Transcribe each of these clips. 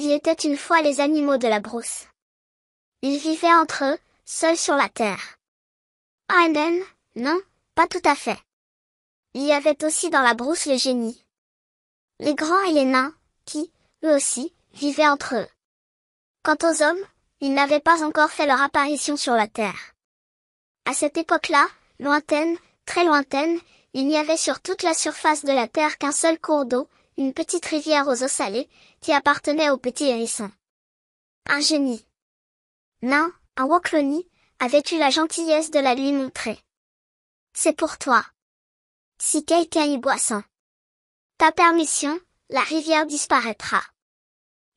Il était une fois les animaux de la brousse. Ils vivaient entre eux, seuls sur la terre. Ah non, pas tout à fait. Il y avait aussi dans la brousse les génies. Les grands et les nains, qui, eux aussi, vivaient entre eux. Quant aux hommes, ils n'avaient pas encore fait leur apparition sur la terre. À cette époque-là, lointaine, très lointaine, il n'y avait sur toute la surface de la terre qu'un seul cours d'eau, une petite rivière aux eaux salées, qui appartenait au petit hérisson. Un génie. Nain, un Woclony, avait eu la gentillesse de la lui montrer. C'est pour toi. Si quelqu'un y boit sans ta permission, la rivière disparaîtra.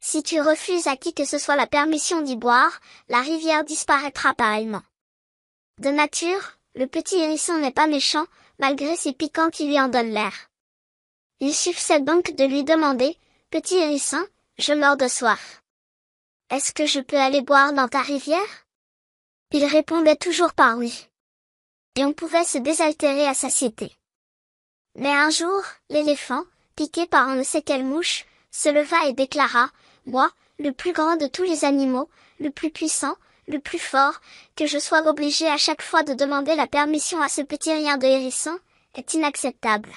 Si tu refuses à qui que ce soit la permission d'y boire, la rivière disparaîtra pareillement. De nature, le petit hérisson n'est pas méchant, malgré ses piquants qui lui en donnent l'air. Il suffisait donc de lui demander, « Petit hérisson, je meurs de soif. Est-ce que je peux aller boire dans ta rivière ?» Il répondait toujours par oui. Et on pouvait se désaltérer à satiété. Mais un jour, l'éléphant, piqué par on ne sait quelle mouche, se leva et déclara, « Moi, le plus grand de tous les animaux, le plus puissant, le plus fort, que je sois obligé à chaque fois de demander la permission à ce petit rien de hérisson, est inacceptable.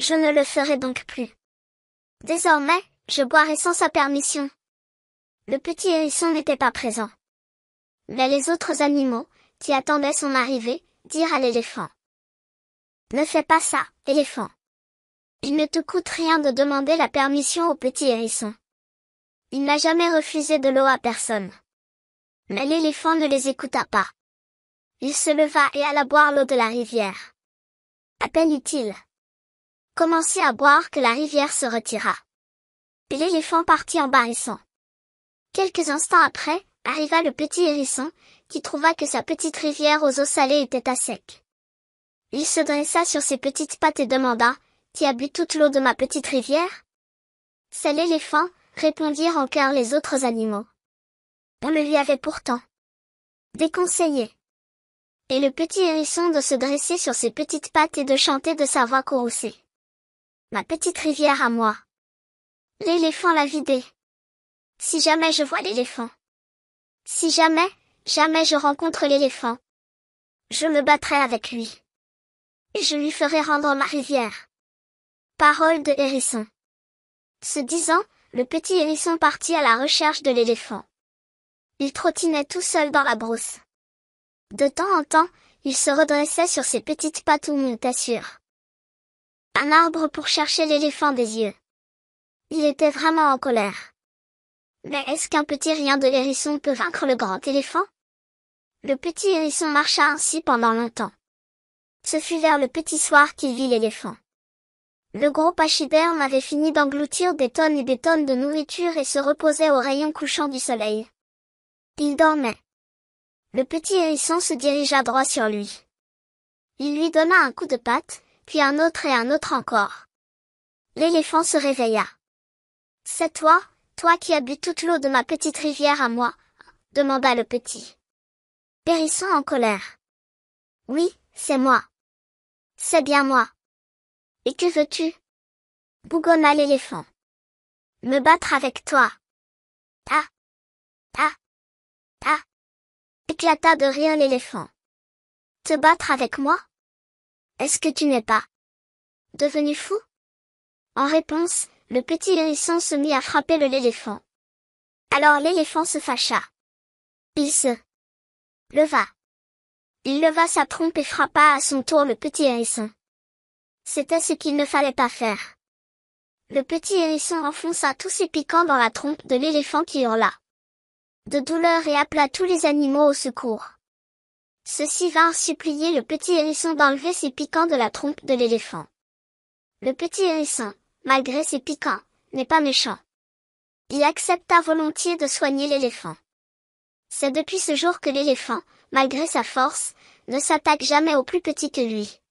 Je ne le ferai donc plus. Désormais, je boirai sans sa permission. » Le petit hérisson n'était pas présent. Mais les autres animaux, qui attendaient son arrivée, dirent à l'éléphant. « Ne fais pas ça, éléphant. Il ne te coûte rien de demander la permission au petit hérisson. Il n'a jamais refusé de l'eau à personne. » Mais l'éléphant ne les écouta pas. Il se leva et alla boire l'eau de la rivière. À peine eut-il commencé à boire que la rivière se retira. Et l'éléphant partit en barrissant. Quelques instants après, arriva le petit hérisson, qui trouva que sa petite rivière aux eaux salées était à sec. Il se dressa sur ses petites pattes et demanda, « Qui a bu toute l'eau de ma petite rivière ?» « C'est l'éléphant, répondirent en chœur les autres animaux. On le lui avait pourtant déconseillé. Et le petit hérisson de se dresser sur ses petites pattes et de chanter de sa voix courroucée. « Ma petite rivière à moi. L'éléphant l'a vidée. Si jamais je vois l'éléphant. Si jamais je rencontre l'éléphant. Je me battrai avec lui. Et je lui ferai rendre ma rivière. » Parole de hérisson. Ce disant, le petit hérisson partit à la recherche de l'éléphant. Il trottinait tout seul dans la brousse. De temps en temps, il se redressait sur ses petites pattes ou montait sur un arbre pour chercher l'éléphant des yeux. Il était vraiment en colère. Mais est-ce qu'un petit rien de hérisson peut vaincre le grand éléphant? Le petit hérisson marcha ainsi pendant longtemps. Ce fut vers le petit soir qu'il vit l'éléphant. Le gros pachyderme avait fini d'engloutir des tonnes et des tonnes de nourriture et se reposait au rayon couchant du soleil. Il dormait. Le petit hérisson se dirigea droit sur lui. Il lui donna un coup de patte, puis un autre et un autre encore. L'éléphant se réveilla. « C'est toi qui as bu toute l'eau de ma petite rivière à moi ?» demanda le petit hérisson en colère. « Oui, c'est moi. C'est bien moi. Et que veux-tu ?» bougonna l'éléphant. « Me battre avec toi. » Ah, ah, ah, éclata de rire l'éléphant. « Te battre avec moi? Est-ce que tu n'es pas devenu fou? » En réponse, le petit hérisson se mit à frapper l'éléphant. Alors l'éléphant se fâcha. Il se leva. Il leva sa trompe et frappa à son tour le petit hérisson. C'était ce qu'il ne fallait pas faire. Le petit hérisson enfonça tous ses piquants dans la trompe de l'éléphant qui hurla de douleur et appela tous les animaux au secours. Ceux-ci vinrent supplier le petit hérisson d'enlever ses piquants de la trompe de l'éléphant. Le petit hérisson, malgré ses piquants, n'est pas méchant. Il accepta volontiers de soigner l'éléphant. C'est depuis ce jour que l'éléphant, malgré sa force, ne s'attaque jamais au plus petit que lui.